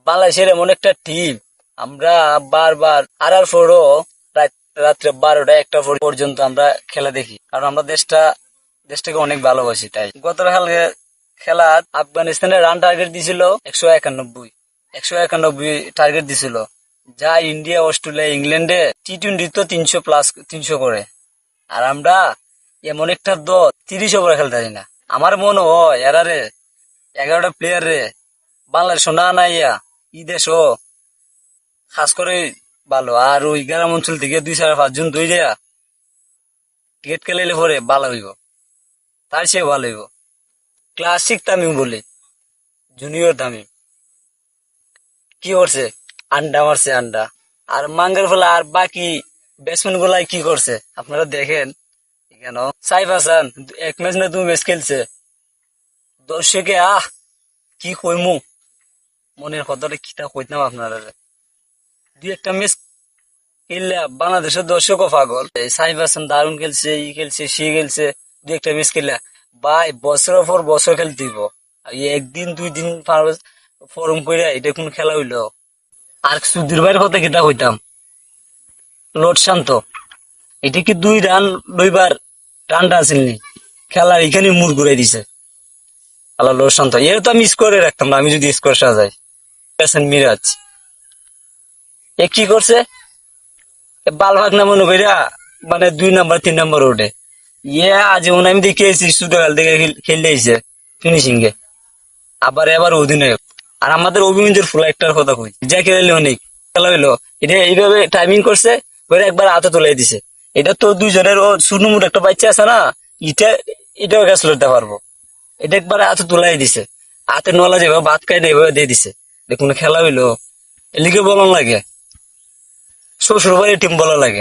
বাংলাদেশের এমন একটা টিম, আমরা বারবার হারার পরও রাত্রে 12টা 1টা পর্যন্ত আমরা খেলা দেখি, কারণ আমরা দেশটাকে অনেক ভালোবাসি। তাই গতকালকে খেলা আফগানিস্তানের রান টার্গেট দিছিল 191 টার্গেট দিছিল, যা ইন্ডিয়া, অস্ট্রেলিয়া, ইংল্যান্ডে টি-20 তো 300 করে। আর আমরা এমন একটা দল 30 ওভার খেলতে পারি না। আমার মনে হয় এরারে 11টা প্লেয়ার রে বাংলাদেশ না নাইয়া ই দেশও খাস করে ভালো। আর ওই গ্রাম অঞ্চল থেকে 2-5 জন দুই দেয়া ক্রিকেট খেলাইলে পরে ভালো হইব, তার চেয়ে ভালো হইব। ক্লাসিক তামিম বলে জুনিয়র তামিম কি করছে, আন্ডা মারছে আন্ডা। আর মাঙ্গের ফেলা আর বাকি ব্যাটসম্যান গুলাই কি করছে আপনারা দেখেন। কেন সাইফ হাসান 1 ম্যাচ না 2 ম্যাচ খেলছে, দর্শকে কি কইমু, মনের কথাটা কিটা কইতাম আপনারা। 2-1টা ম্যাচ খেললে বাংলাদেশের দর্শকও পাগল। এই সাইফ হাসান দারুণ খেলছে, ই খেলছে, সে খেলছে, 2-1টা ম্যাচ খেললে ভাই বছরের পর বছর খেলতে দিব। একদিন 2 দিন ফরম করে এটা কোন খেলা হইলো। আর সুধীর ভাইয়ের কথা কিটা কইতাম, লোড শান্ত, এটা কি 2 রান লইবার রানটা আসেননি, খেলার এখানে মুড ঘুরাই দিছে। আল্লাহ লোড শান্ত এর তো আমি স্কোরে রাখতাম না, আমি যদি স্কোর সাজাই। মিরাজ এ কি করছে, বাল ভাগ না মনে কইরা মানে 2 নাম্বার 3 নাম্বার ওঠে। আজ আমি দেখেছি সুতোগাল থেকে খেললে এসে ফিনিশিং এ, আবার এবার অধিনায়ক। আর আমাদের অভিমন্যুর ফুল একটার কথা কই, যা খেলে অনেক খেলা হইলো, এটা এইভাবে টাইমিং করছে, একবার হাতে তুলে দিছে। এটা তো 2 জনের ও সুনুমুট একটা বাচ্চা আছে না, এটাও গাছ লড়তে পারবো। এটা একবার হাতে তুলাই দিছে, হাতে নলা যাবে ভাত খাইতে এভাবে দিয়ে দিছে। দেখুন খেলা হইলো, এলিকে বলন লাগে, শ্বশুর বাড়ির টিম বলা লাগে।